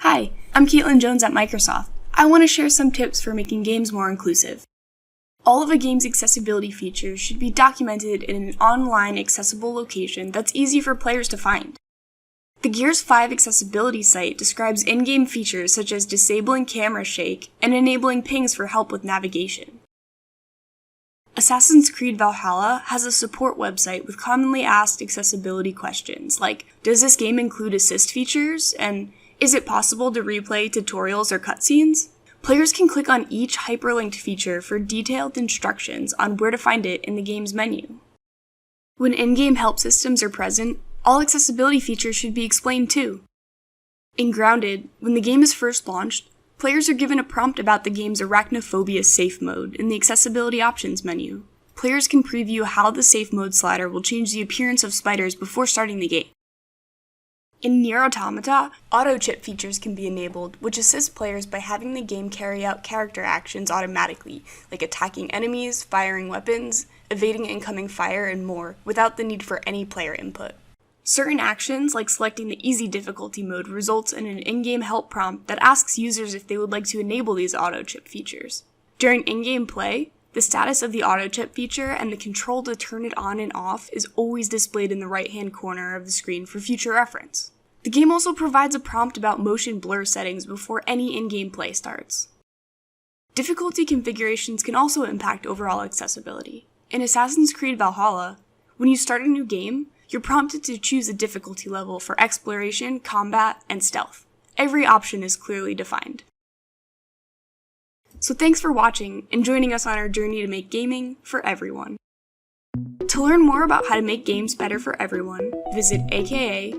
Hi, I'm Caitlin Jones at Microsoft. I want to share some tips for making games more inclusive. All of a game's accessibility features should be documented in an online accessible location that's easy for players to find. The Gears 5 accessibility site describes in-game features such as disabling camera shake and enabling pings for help with navigation. Assassin's Creed Valhalla has a support website with commonly asked accessibility questions like, does this game include assist features? And is it possible to replay tutorials or cutscenes? Players can click on each hyperlinked feature for detailed instructions on where to find it in the game's menu. When in-game help systems are present, all accessibility features should be explained too. In Grounded, when the game is first launched, players are given a prompt about the game's Arachnophobia Safe Mode in the Accessibility Options menu. Players can preview how the Safe Mode slider will change the appearance of spiders before starting the game. In NieR Automata, auto-chip features can be enabled, which assists players by having the game carry out character actions automatically, like attacking enemies, firing weapons, evading incoming fire, and more, without the need for any player input. Certain actions, like selecting the easy difficulty mode, results in an in-game help prompt that asks users if they would like to enable these auto-chip features. During in-game play, the status of the auto-chip feature and the control to turn it on and off is always displayed in the right-hand corner of the screen for future reference. The game also provides a prompt about motion blur settings before any in-game play starts. Difficulty configurations can also impact overall accessibility. In Assassin's Creed Valhalla, when you start a new game, you're prompted to choose a difficulty level for exploration, combat, and stealth. Every option is clearly defined. So thanks for watching and joining us on our journey to make gaming for everyone. To learn more about how to make games better for everyone, visit aka.ms/xga.